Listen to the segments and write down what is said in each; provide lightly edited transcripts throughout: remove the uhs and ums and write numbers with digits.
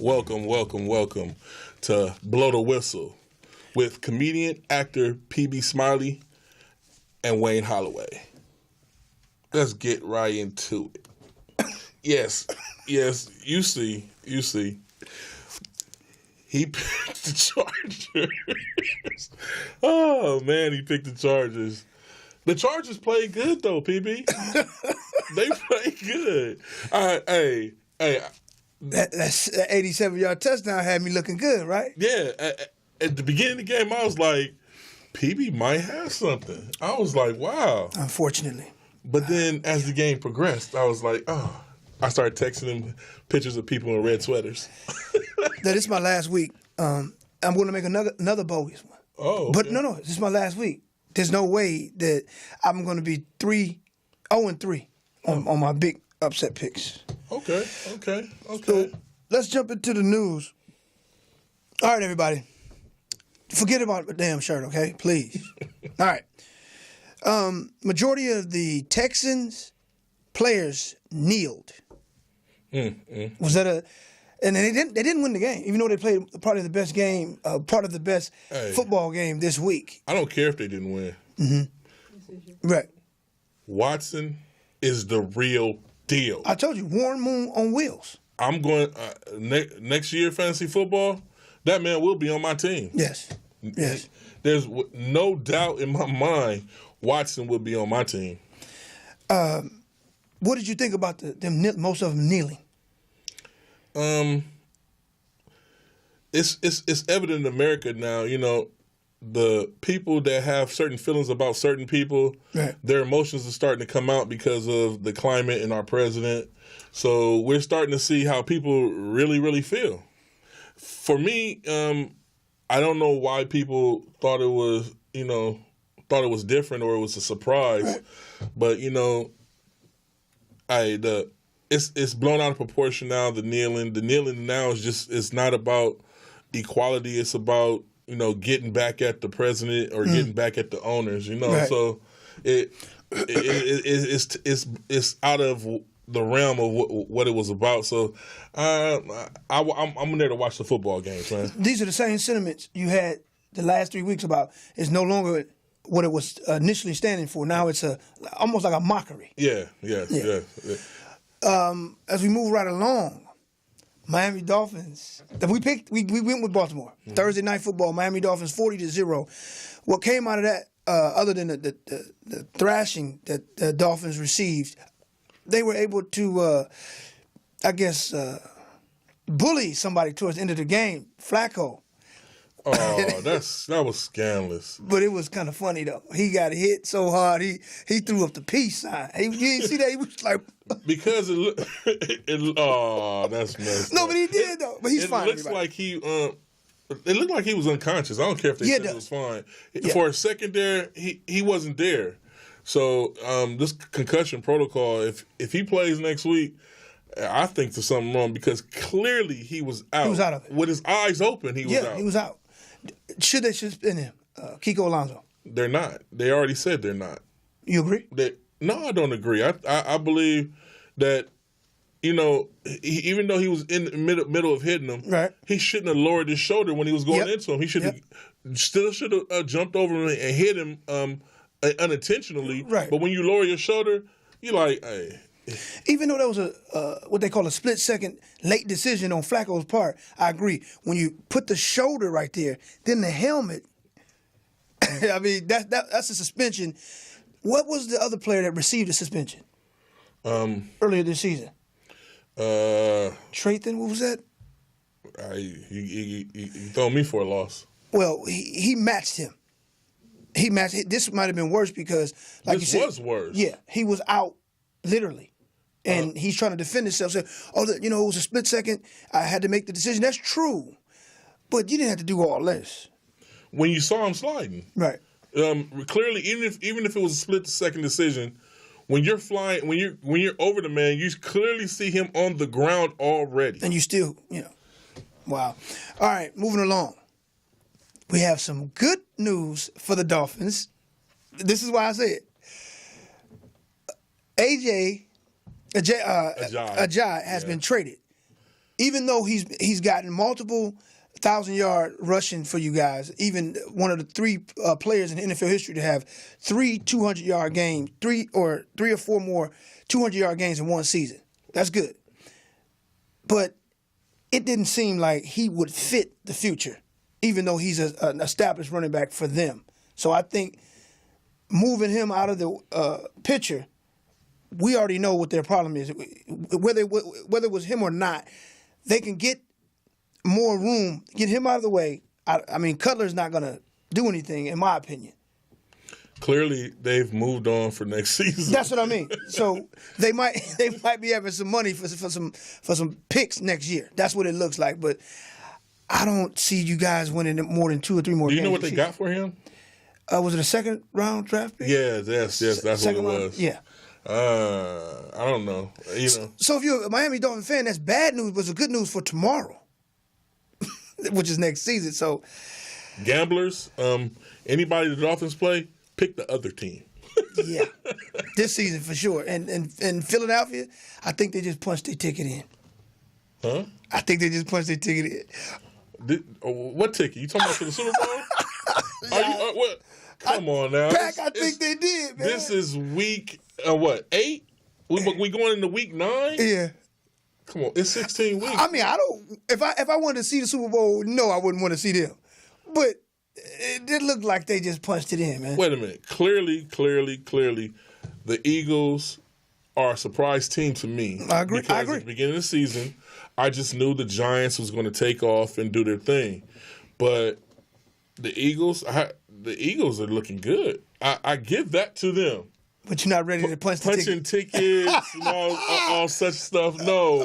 Welcome to Blow the Whistle with comedian, actor PB Smiley and Wayne Holloway. Let's get right into it. Yes, you see. He picked the Chargers. Oh, man, he picked the Chargers. The Chargers played good, though, PB. They played good. All right, hey. That 87-yard touchdown had me looking good, right? Yeah, at the beginning of the game, I was like, PB might have something. I was like, wow. Unfortunately. But then as the game progressed, I was like, oh. I started texting him pictures of people in red sweaters. This is my last week. I'm going to make another bogus one. Oh, okay. But no, this is my last week. There's no way that I'm going to be 0-3 on my big upset picks. Okay. So let's jump into the news. All right, everybody. Forget about the damn shirt, okay? Please. All right. Majority of the Texans players kneeled. Was that and they didn't win the game, even though they played probably the best game, part of the best football game this week. I don't care if they didn't win. Mm-hmm. Right. Watson is the real deal. I told you, Warren Moon on wheels. I'm going next year fantasy football. That man will be on my team. Yes. There's no doubt in my mind Watson will be on my team. What did you think about them? Most of them kneeling. It's evident in America now. You know, the people that have certain feelings about certain people, right. Their emotions are starting to come out because of the climate and our president. So we're starting to see how people really, really feel. For me, I don't know why people thought it was different or it was a surprise, right. But it's blown out of proportion now. The kneeling now it's not about equality. It's about getting back at the president or getting back at the owners. Right. So it's out of the realm of what it was about. So I'm there to watch the football games, man. These are the same sentiments you had the last 3 weeks about. It's no longer what it was initially standing for. Now it's almost like a mockery. Yeah. As we move right along, Miami Dolphins. We went with Baltimore. Mm-hmm. Thursday night football. Miami Dolphins 40-0. What came out of that, other than the thrashing that the Dolphins received, they were able to, bully somebody towards the end of the game. Flacco. Oh, that was scandalous. But it was kind of funny though. He got hit so hard he threw up the peace sign. You didn't see that? He was like because that's messed No, up. but he did though. But he's fine. It looks like it looked like he was unconscious. I don't care if they said it was fine. Yeah. For a second there, he wasn't there. So this concussion protocol, if he plays next week, I think there's something wrong because clearly he was out. He was out of it. With his eyes open, he was out. Yeah, he was out. Should they suspend him? Kiko Alonso. They're not. They already said they're not. You agree? No, I don't agree. I believe that, even though he was in the middle of hitting him, right. He shouldn't have lowered his shoulder when he was going into him. He should have jumped over him and hit him unintentionally. Right. But when you lower your shoulder, you're like, hey. Even though that was what they call a split-second late decision on Flacco's part, I agree. When you put the shoulder right there, then the helmet, I mean, that's a suspension. What was the other player that received a suspension earlier this season? Trayton, what was that? You throw me for a loss. Well, he matched him. This might have been worse because, like you said. This was worse. Yeah, he was out, literally. And he's trying to defend himself. Say, it was a split second. I had to make the decision. That's true. But you didn't have to do all this. When you saw him sliding. Right. Clearly, even if it was a split second decision, when you're flying, when you're over the man, you clearly see him on the ground already. And you still, wow. All right, moving along. We have some good news for the Dolphins. This is why I say it. Ajay has been traded. even though he's gotten multiple 1,000-yard rushing for you guys, even one of the three players in NFL history to have 3 200-yard games, three or four more 200-yard games in one season. That's good. But it didn't seem like he would fit the future, even though he's an established running back for them. So I think moving him out of the picture, we already know what their problem is. Whether it was him or not, they can get more room, get him out of the way. I mean, Cutler's not going to do anything, in my opinion. Clearly, they've moved on for next season. That's what I mean. So they might be having some money for some picks next year. That's what it looks like. But I don't see you guys winning more than 2 or 3 more games. Do you know what they got for him? Was it a second-round draft pick? Yes, that's what it was. Yeah. I don't know. So if you're a Miami Dolphin fan, that's bad news, but it's good news for tomorrow, which is next season. So gamblers, anybody the Dolphins play, pick the other team. Yeah, this season for sure. And Philadelphia, I think they just punched their ticket in. Huh? I think they just punched their ticket in. What ticket? You talking about for the Super Bowl? What? Come on now. Pack, I think they did, man. This is week, 8? We going into week 9? Yeah. Come on, it's 16 weeks. I mean, I don't. If I wanted to see the Super Bowl, no, I wouldn't want to see them. But it did look like they just punched it in, man. Wait a minute. Clearly, the Eagles are a surprise team to me. I agree. Because at the beginning of the season, I just knew the Giants was going to take off and do their thing. But the Eagles are looking good. I give that to them. But you're not ready to punch the Punching tickets and all such stuff. No.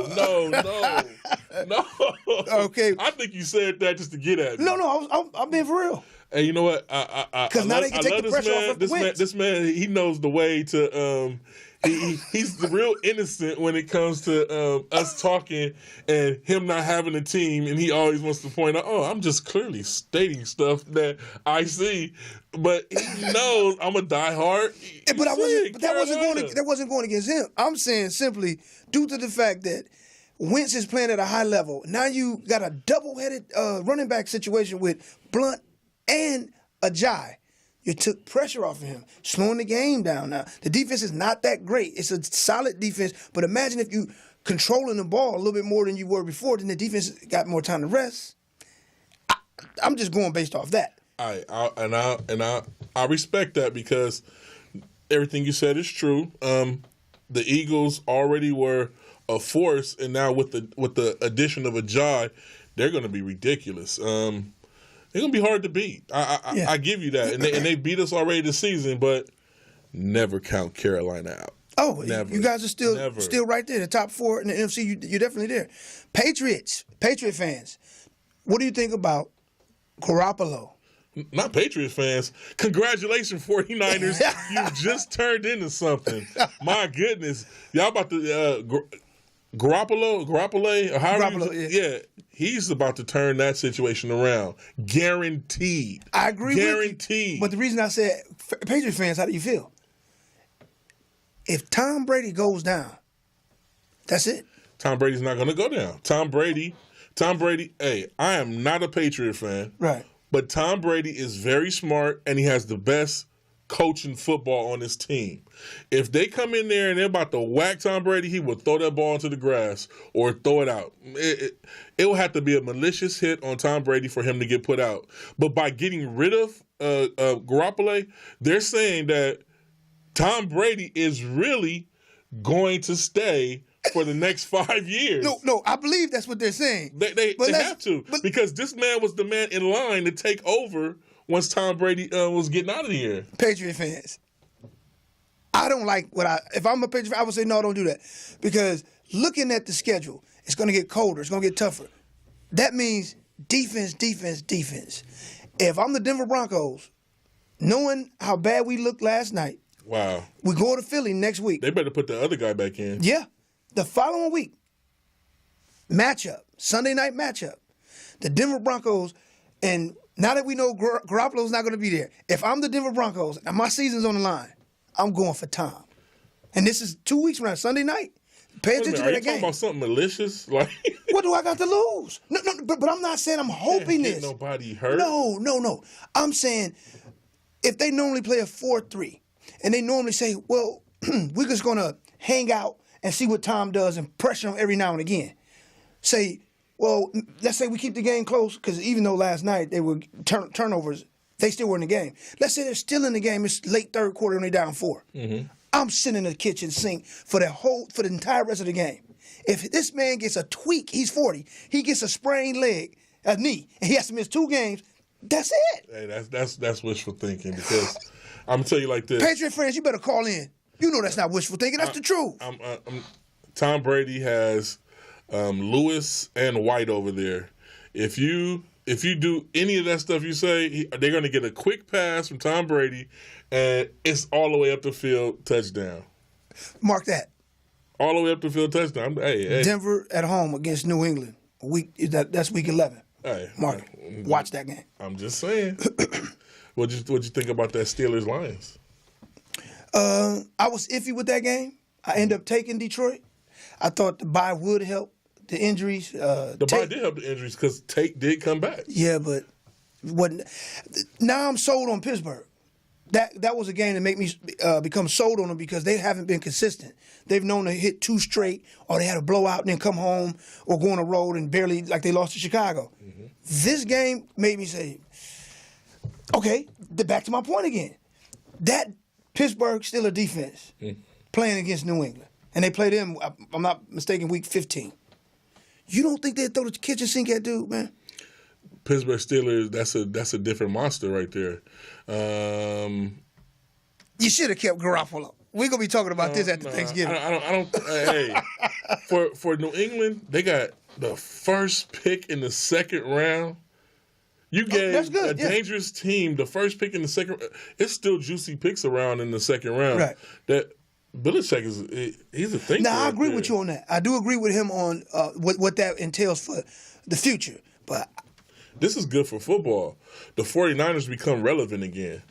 Okay. I think you said that just to get at me. No, I'm being for real. And you know what? Because now they can take the pressure off of the Wentz. This man, he knows the way to. He's the real innocent when it comes to us talking and him not having a team, and he always wants to point out, I'm just clearly stating stuff that I see, but he knows I'm a diehard. But that wasn't going against him. I'm saying simply due to the fact that Wentz is playing at a high level. Now you got a double-headed running back situation with Blunt and Ajayi. You took pressure off of him, slowing the game down now. The defense is not that great. It's a solid defense, but imagine if you controlling the ball a little bit more than you were before, then the defense got more time to rest. I'm just going based off that. I respect that because everything you said is true. The Eagles already were a force, and now with the addition of Ajayi, they're going to be ridiculous. They're going to be hard to beat. I give you that. And they beat us already this season, but never count Carolina out. Oh, never. You guys are still right there. The top 4 in the NFC, you're definitely there. Patriot fans, what do you think about Garoppolo? Not Patriots fans. Congratulations, 49ers. You just turned into something. My goodness. Y'all about to Garoppolo, yeah, he's about to turn that situation around. Guaranteed. I agree Guaranteed. with you. But the reason I said, Patriots fans, how do you feel? If Tom Brady goes down, that's it. Tom Brady's not going to go down. Tom Brady, hey, I am not a Patriot fan. Right. But Tom Brady is very smart, and he has the best coach in football on his team. If they come in there and they're about to whack Tom Brady, he will throw that ball into the grass or throw it out. It will have to be a malicious hit on Tom Brady for him to get put out. But by getting rid of Garoppolo, they're saying that Tom Brady is really going to stay for the next 5 years. No, I believe that's what they're saying. They have to, because this man was the man in line to take over once Tom Brady was getting out of here. Patriot fans, I don't like if I'm a Patriot fan, I would say no, don't do that. Because looking at the schedule, it's going to get colder, it's going to get tougher. That means defense. If I'm the Denver Broncos, knowing how bad we looked last night, wow, we go to Philly next week. They better put the other guy back in. Yeah. The following week, Sunday night matchup, the Denver Broncos, and now that we know Garoppolo's not going to be there, if I'm the Denver Broncos and my season's on the line, I'm going for Tom. And this is 2 weeks from now, Sunday night. Pay Wait a attention minute, to are you that talking game. about something malicious? Like, What do I got to lose? No, but I'm not saying I'm hoping get this. nobody hurt. No. I'm saying if they normally play a 4-3 and they normally say, well, we're just going to hang out and see what Tom does and pressure him every now and again. Say, well, let's say we keep the game close because even though last night they were turnovers, they still were in the game. Let's say they're still in the game. It's late third quarter and they're down 4. Mm-hmm. I'm sitting in the kitchen sink for the entire rest of the game. If this man gets a tweak, he's 40. He gets a sprained leg, a knee, and he has to miss 2 games. That's it. Hey, that's wishful thinking because I'm gonna tell you like this. Patriot fans, you better call in. You know that's not wishful thinking. That's the truth. Tom Brady has Lewis and White over there. If you do any of that stuff you say, they're gonna get a quick pass from Tom Brady, and it's all the way up the field, touchdown. Mark that. All the way up the field, touchdown. Hey. Denver at home against New England. That's week 11. Hey, Mark it. Watch that game. I'm just saying. What'd you think about that Steelers Lions? I was iffy with that game. I ended up taking Detroit. I thought the bye would help the injuries. The bye did help the injuries because Tate did come back. Yeah, but now I'm sold on Pittsburgh. That was a game that made me become sold on them because they haven't been consistent. They've known to hit 2 straight, or they had a blowout and then come home, or go on a road and barely, like they lost to Chicago. Mm-hmm. This game made me say, okay, back to my point again. That Pittsburgh Steelers defense playing against New England, and they played them, I'm not mistaken, week 15. You don't think they'd throw the kitchen sink at dude, man? Pittsburgh Steelers, that's a different monster right there. You should have kept Garoppolo. We're gonna be talking about this after Thanksgiving. I don't. Hey, for New England, they got the first pick in the second round. You gave a dangerous team the first pick in the second. It's still juicy picks around in the second round. Right. That Belichick he's a thinker. Now I agree with you on that. I do agree with him on what that entails for the future. But this is good for football. The 49ers become relevant again.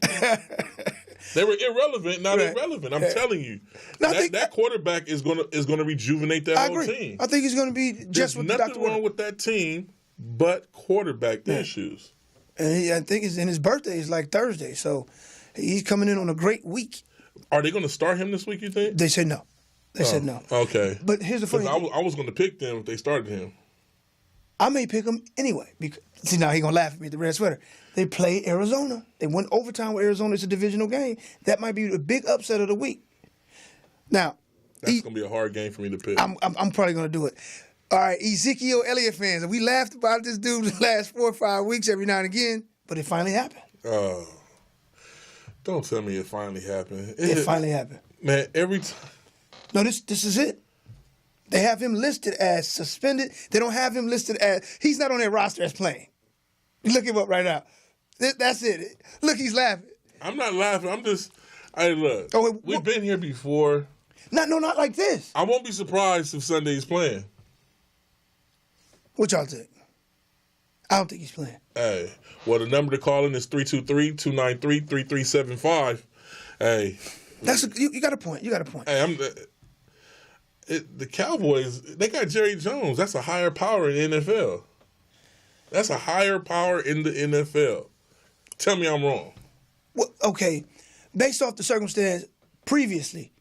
They were irrelevant, now they're relevant. I'm telling you. That quarterback is gonna rejuvenate that whole team. I think he's gonna be just what There's nothing wrong with that team but quarterback issues. And I think his birthday is like Thursday, so he's coming in on a great week. Are they gonna start him this week, you think? They said no. They said no. Okay. But here's the funny thing. I was gonna pick them if they started him. I may pick him anyway. See, now he's going to laugh at me, the red sweater. They played Arizona. They went overtime with Arizona. It's a divisional game. That might be the big upset of the week. Now, that's going to be a hard game for me to pick. I'm probably going to do it. All right, Ezekiel Elliott fans. We laughed about this dude the last 4 or 5 weeks every now and again, but it finally happened. Don't tell me it finally happened. It finally happened. Man, every time. No, this is it. They have him listed as suspended. They don't have him listed as, he's not on their roster as playing. Look him up right now. That's it. Look, he's laughing. I'm not laughing. I'm just, look. We've been here before. Not like this. I won't be surprised if Sunday's playing. What y'all think? I don't think he's playing. Hey, well, the number to call in is 323-293-3375. Hey. You got a point. You got a point. Hey, the Cowboys, they got Jerry Jones. That's a higher power in the NFL. That's a higher power in the NFL. Tell me I'm wrong. Well, okay. Based off the circumstance previously,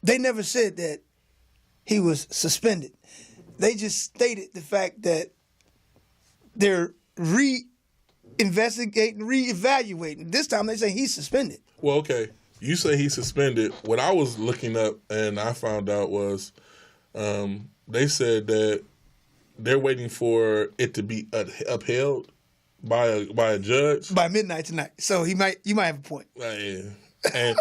they never said that he was suspended. They just stated the fact that they're re-investigating, re-evaluating. This time they say he's suspended. Well, okay. You say he's suspended. What I was looking up and I found out was they said that they're waiting for it to be upheld by a judge by midnight tonight. So you might have a point. Yeah. And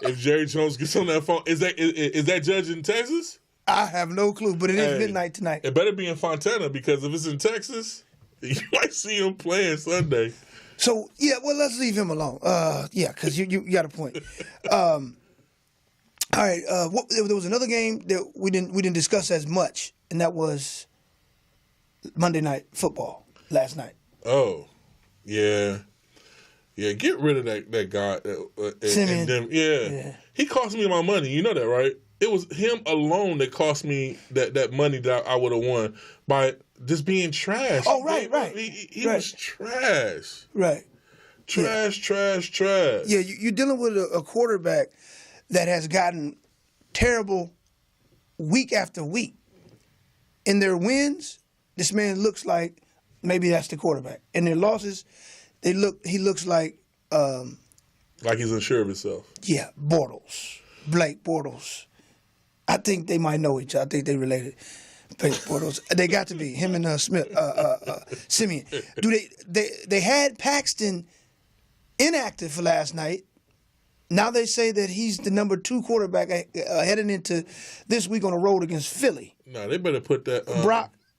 if Jerry Jones gets on that phone, is that judge in Texas? I have no clue, but it is midnight tonight. It better be in Fontana because if it's in Texas, you might see him playing Sunday. So, yeah, well, let's leave him alone. Yeah, because you got a point. All right, there was another game that we didn't discuss as much, and that was Monday Night Football last night. Oh, yeah. Yeah, get rid of that guy. Simeon. Yeah. He cost me my money. You know that, right? it was him alone that cost me that money that I would have won by just being trash. Oh, right. He was trash. Right. Trash. Yeah, you're dealing with a quarterback that has gotten terrible week after week. In their wins, this man looks like maybe that's the quarterback. In their losses, he looks like he's unsure of himself. Yeah, Blake Bortles. I think they might know each other. I think they related. Blake Bortles. They got to be him and Simeon. They had Paxton inactive for last night. Now they say that he's the number 2 quarterback heading into this week on the road against Philly. No, they better put that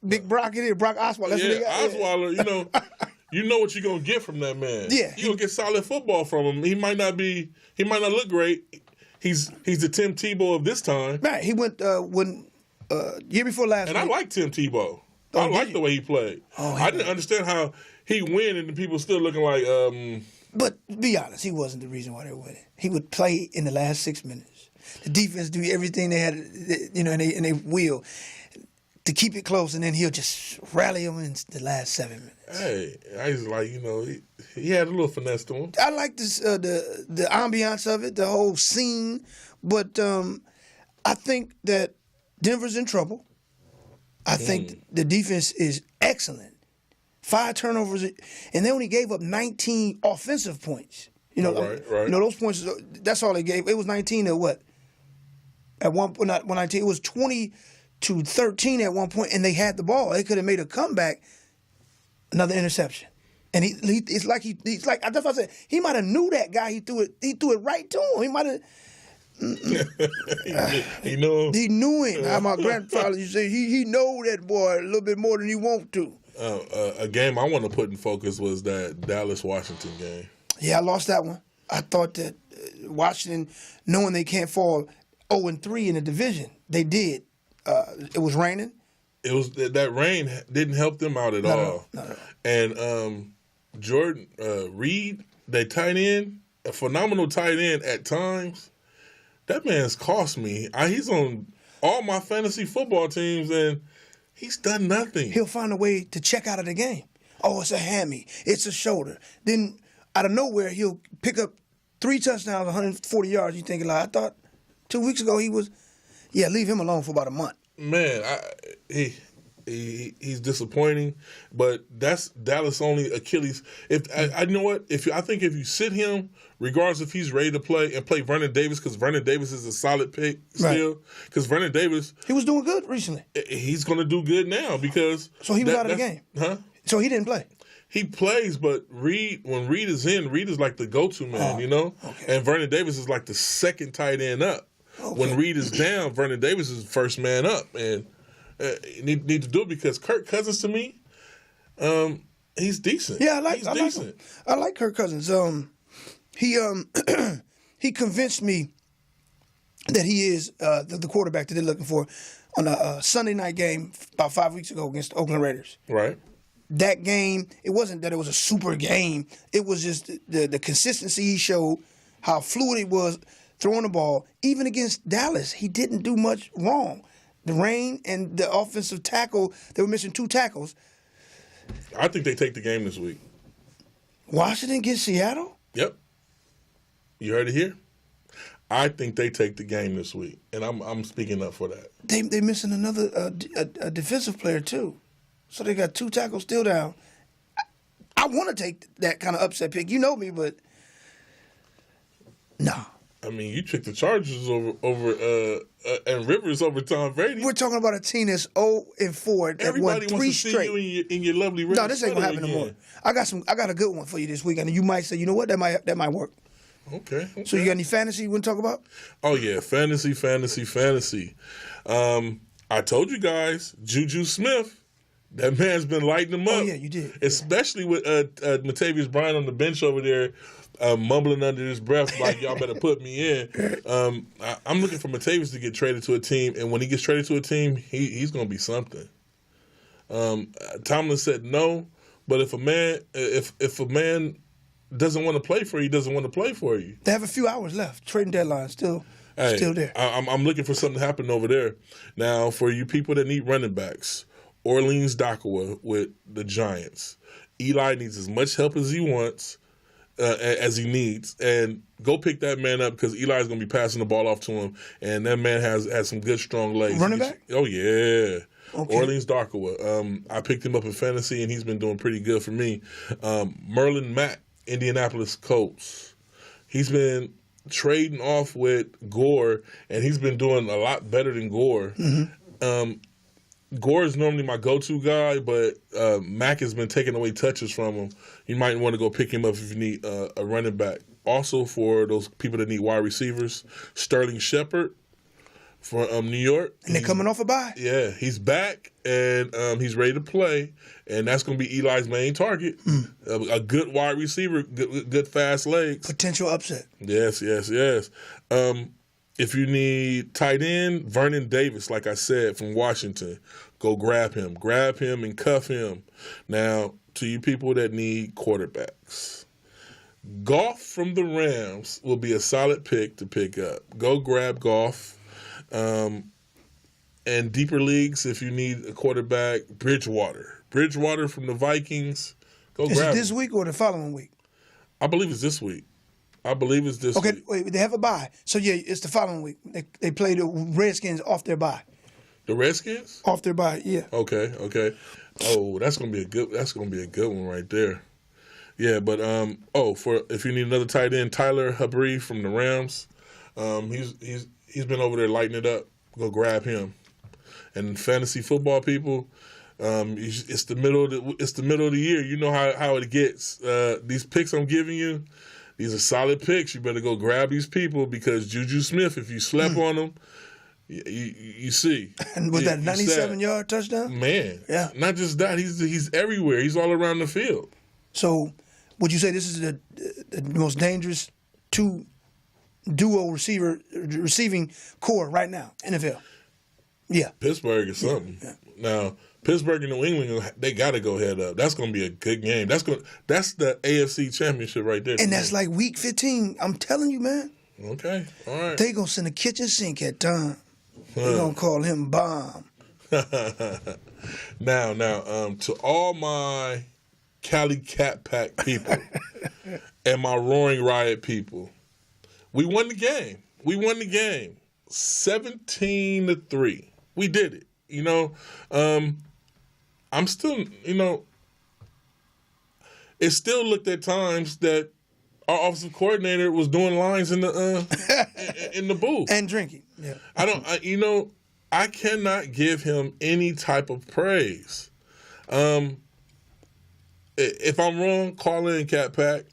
Big Brock in here, Brock Osweiler. That's what they got. Osweiler. You know what you're gonna get from that man. Yeah, you're gonna get solid football from him. He might not look great. He's the Tim Tebow of this time. Right. He went year before last. And I like Tim Tebow. I like the way he played. I didn't understand how he win and the people still looking like. But be honest, he wasn't the reason why they were winning. He would play in the last 6 minutes. The defense do everything they had, and they will to keep it close, and then he'll just rally them in the last 7 minutes. Hey, I was like, he had a little finesse to him. I like this the ambiance of it, the whole scene, but I think that Denver's in trouble. I think the defense is excellent. 5 turnovers, and they only gave up 19 offensive points. Right. Those points, that's all they gave. It was 19 at what? At one point, not 19. It was 20-13 at one point, and they had the ball. They could have made a comeback. Another interception, and it's like that's what I said. He might have knew that guy. He threw it right to him. He might have. He knew him. He knew him. How my grandfather used to say, he know that boy a little bit more than he want to. A game I want to put in focus was that Dallas-Washington game. Yeah, I lost that one. I thought that Washington, knowing they can't fall 0-3 in the division, they did. It was raining. It was that rain didn't help them out at all. No. And Jordan Reed, they tight end, a phenomenal tight end at times. That man's cost me. He's on all my fantasy football teams, and he's done nothing. He'll find a way to check out of the game. Oh, it's a hammy. It's a shoulder. Then out of nowhere, he'll pick up 3 touchdowns, 140 yards. You're thinking, I thought 2 weeks ago he was, leave him alone for about a month. Man, he's disappointing, but that's Dallas' only Achilles. I know what, I think if you sit him, regardless if he's ready to play, and play Vernon Davis, because Vernon Davis is a solid pick still. Because Vernon Davis, he was doing good recently. He's going to do good now because so he was out of the game, huh? So he didn't play. He plays, but when Reed is in, Reed is like the go-to man, Okay. And Vernon Davis is like the second tight end up. Okay. When Reed is down, Vernon Davis is the first man up, and need to do it because Kirk Cousins to me, he's decent. Yeah, he's decent. I like Kirk Cousins. He convinced me that he is the quarterback that they're looking for on a Sunday night game about 5 weeks ago against the Oakland Raiders. Right. That game, it wasn't that it was a super game. It was just the consistency he showed, how fluid it was throwing the ball. Even against Dallas, he didn't do much wrong. The rain and the offensive tackle, they were missing 2 tackles. I think they take the game this week. Washington gets Seattle? Yep. You heard it here. I think they take the game this week, and I'm speaking up for that. They missing another a defensive player too, so they got 2 tackles still down. I want to take that kind of upset pick. You know me, but nah. I mean, you took the Chargers over and Rivers over Tom Brady. We're talking about a team that's 0-4 that Everybody won 3 wants to straight. see you in your lovely red. No, this ain't gonna happen no more. I got a good one for you this weekend, and you might say, you know what, that might work. Okay. So you got any fantasy you want to talk about? Oh yeah, fantasy. I told you guys, Juju Smith. That man's been lighting them up. Oh yeah, you did. Especially with Matavius Bryant on the bench over there, mumbling under his breath like, y'all better put me in. I'm looking for Matavius to get traded to a team, and when he gets traded to a team, he's going to be something. Tomlin said no, but if a man doesn't want to play for you, he doesn't want to play for you. They have a few hours left. Trading deadline still. Hey, Still there. I'm looking for something to happen over there. Now, for you people that need running backs, Orleans Darkwa with the Giants. Eli needs as much help as he wants, as he needs, and go pick that man up because Eli's going to be passing the ball off to him, and that man has some good, strong legs. Running back? Oh, yeah. Okay. Orleans Darkwa. I picked him up in fantasy, and he's been doing pretty good for me. Merlin Mack, Indianapolis Colts. He's been trading off with Gore, and he's been doing a lot better than Gore. Gore is normally my go-to guy, but Mack has been taking away touches from him. You might want to go pick him up if you need a running back. Also, for those people that need wide receivers, Sterling Shepard from New York. And they're coming off a bye. Yeah, he's back, and he's ready to play, and that's going to be Eli's main target. A good wide receiver, good fast legs. Potential upset. Yes. If you need tight end, Vernon Davis, like I said, from Washington, go grab him. Grab him and cuff him. Now, to you people that need quarterbacks, Goff from the Rams will be a solid pick to pick up. Go grab Goff. And deeper leagues, if you need a quarterback, Bridgewater. Bridgewater from the Vikings, go grab him. Is it this week or the following week? I believe it's this week. Okay, wait, they have a bye. So, yeah, it's the following week. They play the Redskins off their bye. The Redskins? Off their bye, yeah. Okay. Oh, that's gonna be a good one right there. Yeah, but for if you need another tight end, Tyler Hubbard from the Rams, he's been over there lighting it up. Go grab him. And fantasy football people, it's the middle of the year. You know how it gets. These picks I'm giving you, these are solid picks. You better go grab these people because Juju Smith, if you slept on them, you see. And was that 97-yard touchdown? Man, yeah. Not just that, he's everywhere. He's all around the field. So, would you say this is the most dangerous duo receiving core right now, NFL? Yeah. Pittsburgh is something. Yeah. Now, Pittsburgh and New England, they got to go head up. That's going to be a good game. That's the AFC Championship right there. And that's like week 15. I'm telling you, man. Okay, all right. They going to send a kitchen sink at time. They're going to call him Bomb. Now, to all my Cali Cat Pack people and my Roaring Riot people, we won the game. 17-3. We did it. I'm still, it still looked at times that our offensive coordinator was doing lines in the in the booth and drinking. Yeah, I cannot give him any type of praise. If I'm wrong, call in Cat Pack,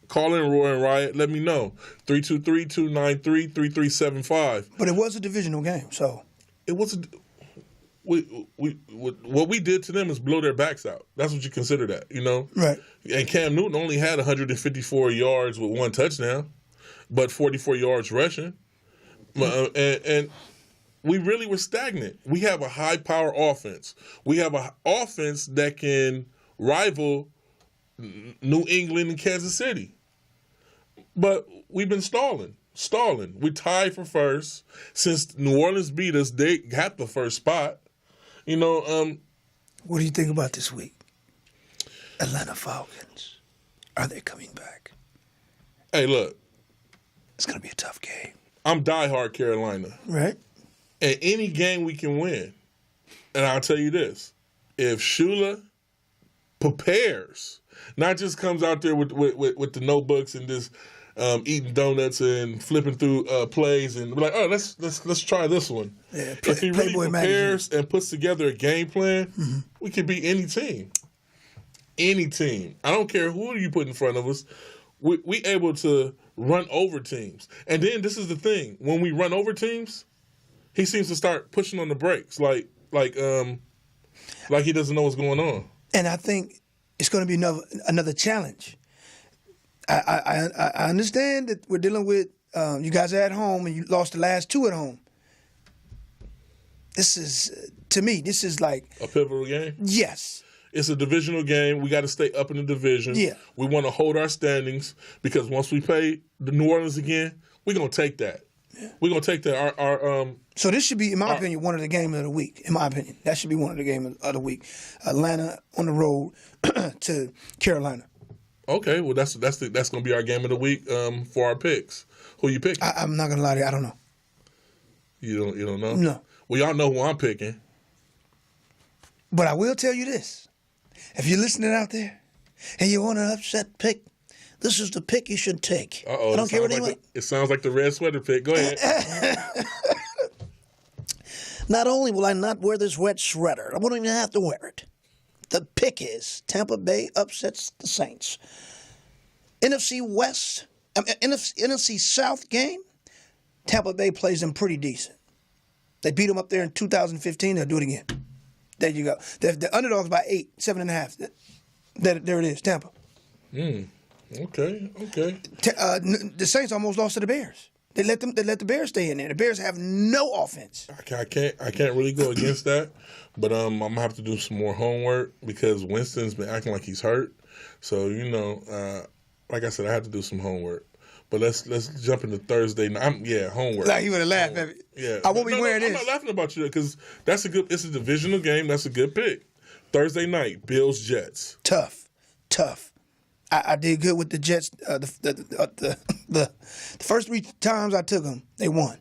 call in Roaring Riot. Let me know 323-293-3375. But it was a divisional game, so it was. What we did to them is blow their backs out. That's what you consider that, Right. And Cam Newton only had 154 yards with one touchdown, but 44 yards rushing. And we really were stagnant. We have a high-power offense. We have an offense that can rival New England and Kansas City. But we've been stalling. We tied for first. Since New Orleans beat us, they got the first spot. What do you think about this week? Atlanta Falcons. Are they coming back? Hey, look. It's going to be a tough game. I'm diehard Carolina. Right. And any game we can win. And I'll tell you this. If Shula prepares, not just comes out there with the notebooks and just eating donuts and flipping through plays and be like, oh, let's try this one. Yeah, if he really Playboy prepares magazine. and puts together a game plan, we can beat any team. Any team. I don't care who you put in front of us. We able to run over teams. And then this is the thing. When we run over teams, he seems to start pushing on the brakes like he doesn't know what's going on. And I think it's going to be another challenge. I understand that we're dealing with you guys are at home and you lost the last two at home. This is, to me, like a pivotal game. Yes. It's a divisional game. We got to stay up in the division. Yeah. We want to hold our standings because once we play the New Orleans again, we're going to take that. We're gonna take our So this should be, in my opinion, one of the games of the week. In my opinion, that should be one of the games of the week. Atlanta on the road to Carolina. Okay, well that's gonna be our game of the week for our picks. Who you picking? I'm not gonna lie to you, I don't know. You don't know? No. Well, y'all know who I'm picking. But I will tell you this: if you're listening out there and you want an upset pick, this is the pick you should take. Uh-oh, I don't care what anyone. It sounds like the red sweater pick. Go ahead. Not only will I not wear this red sweater, I won't even have to wear it. The pick is Tampa Bay upsets the Saints. NFC South game, Tampa Bay plays them pretty decent. They beat them up there in 2015. They'll do it again. There you go. The underdogs by 8, 7.5. There it is, Tampa. Okay. The Saints almost lost to the Bears. They let the Bears stay in there. The Bears have no offense. I can't really go against that, but I'm gonna have to do some more homework because Winston's been acting like he's hurt. So like I said, I have to do some homework. But let's jump into Thursday night. Homework. Like you would have laughed at me. Yeah, I won't be wearing this. I'm not laughing about you because it's a divisional game. That's a good pick. Thursday night, Bills Jets. Tough. I did good with the Jets. The first 3 times I took them, they won.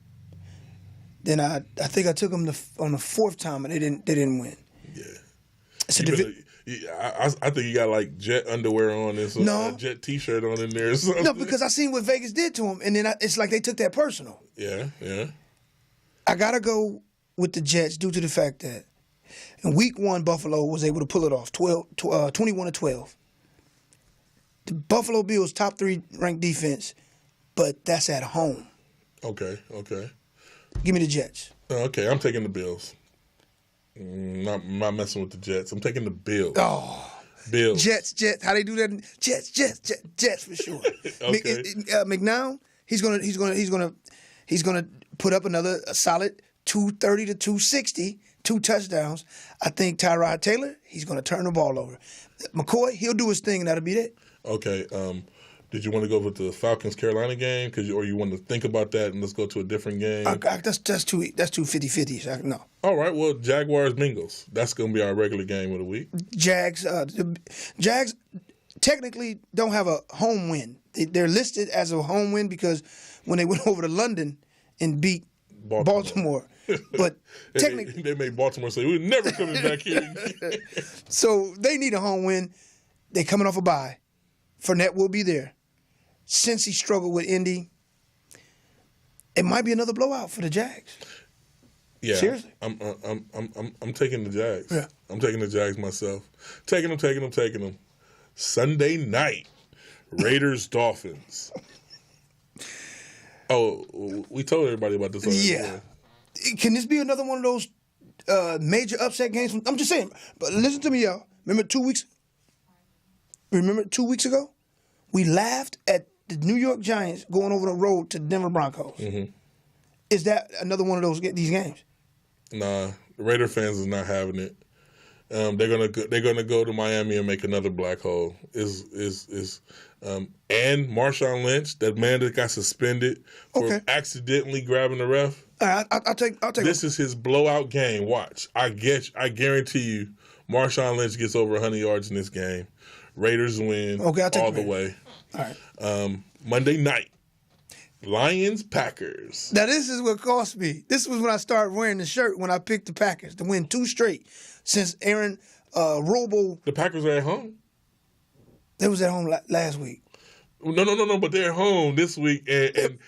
Then I think I took them on the 4th time and they didn't win. Yeah. It's I think you got like Jet underwear on and a Jet T-shirt on in there or something. No, because I seen what Vegas did to them, and then it's like they took that personal. Yeah. I gotta go with the Jets due to the fact that in Week 1, Buffalo was able to pull it off, 21-12. The Buffalo Bills top 3 ranked defense, but that's at home. Okay. Give me the Jets. Okay, I'm taking the Bills. Not messing with the Jets. I'm taking the Bills. Oh, Bills. Jets. How they do that? Jets for sure. Okay. McNown, he's gonna put up another solid 230 to 260, 2 touchdowns. I think Tyrod Taylor, he's gonna turn the ball over. McCoy, he'll do his thing, and that'll be it. Okay. Did you want to go with the Falcons-Carolina game, or you want to think about that and let's go to a different game? That's too 50-50. No. All right. Well, Jaguars-Bengals. That's going to be our regular game of the week. Jags technically don't have a home win. They're listed as a home win because when they went over to London and beat Baltimore. But technically, they made Baltimore say we're never coming back here again. So they need a home win. They're coming off a bye. Fournette will be there. Since he struggled with Indy, it might be another blowout for the Jags. Yeah, seriously. I'm taking the Jags. Yeah, I'm taking the Jags myself. Taking them. Sunday night, Raiders Dolphins. Oh, we told everybody about this already. Yeah. Can this be another one of those major upset games? I'm just saying. But listen to me, y'all. Remember 2 weeks ago? We laughed at the New York Giants going over the road to the Denver Broncos. Mm-hmm. Is that another one of these games? Nah, the Raider fans is not having it. They're gonna go to Miami and make another black hole. And Marshawn Lynch, that man that got suspended for accidentally grabbing the ref. All right, I'll take. This is his blowout game. Watch, I guarantee you, Marshawn Lynch gets over 100 yards in this game. Raiders win all the way. All right. Monday night, Lions Packers. Now this is what cost me. This was when I started wearing the shirt when I picked the Packers to win 2 straight since Aaron Robo. The Packers are at home. They was at home last week. No. But they're home this week, and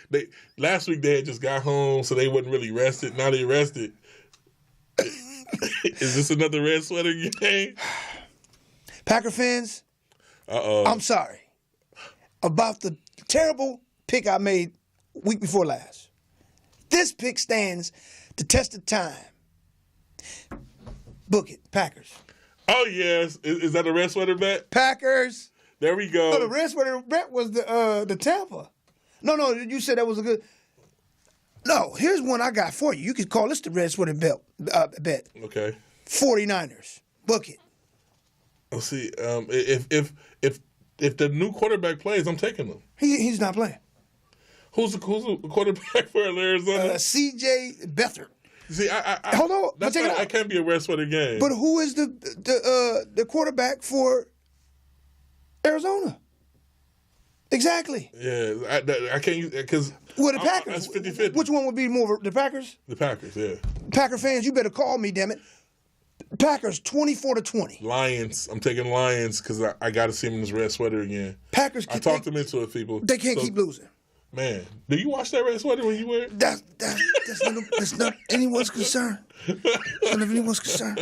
last week they had just got home, so they wasn't really rested. Now they rested. Is this another red sweater game? Packer fans, I'm sorry about the terrible pick I made week before last. This pick stands the test of time. Book it, Packers. Oh, yes. Is that a red sweater bet? Packers. There we go. No, the red sweater bet was the Tampa. No, you said that was a good. No, here's one I got for you. You could call this the red sweater bet. Okay. 49ers. Book it. Let's see. If the new quarterback plays, I'm taking them. He's not playing. Who's the quarterback for Arizona? C.J. Beathard. See, Hold on, but check it out. I can't be a red sweater game. But who is the quarterback for Arizona? Exactly. Yeah, I can't because the Packers. That's 50-50. Which one would be more the Packers? The Packers, yeah. Packer fans, you better call me, damn it. Packers 24-20. Lions. I'm taking Lions because I got to see them in this red sweater again. Packers. I talked them into it, people. They can't keep losing. Man, do you watch that red sweater when you wear it? That's not anyone's concern. None of anyone's concern.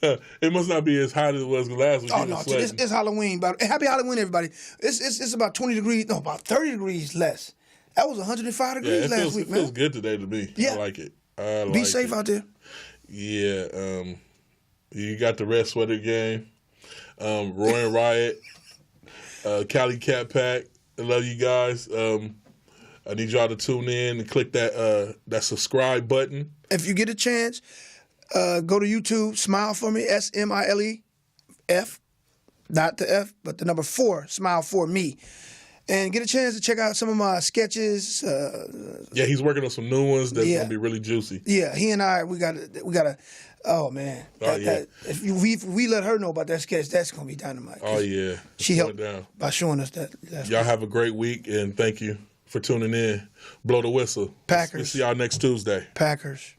It must not be as hot as it was last week. Oh no, it's Halloween. Happy Halloween, everybody. It's about 20 degrees. No, about 30 degrees less. That was 105 degrees last week, man. It feels good today to me. Yeah. I like it. Be safe out there. Yeah. You got the red sweater game. Roy and Riot. Cali Cat Pack. I love you guys. I need y'all to tune in and click that subscribe button. If you get a chance, go to YouTube, Smile For Me, SMILEF, not the F, but the number 4, Smile For Me. And get a chance to check out some of my sketches. Yeah, he's working on some new ones that's gonna be really juicy. Yeah, he and I, we gotta. Oh man, if we let her know about that sketch, that's gonna be dynamite. Oh yeah, she helped by showing us that. Y'all have a great week and thank you for tuning in. Blow the whistle. Packers. We'll see y'all next Tuesday. Packers.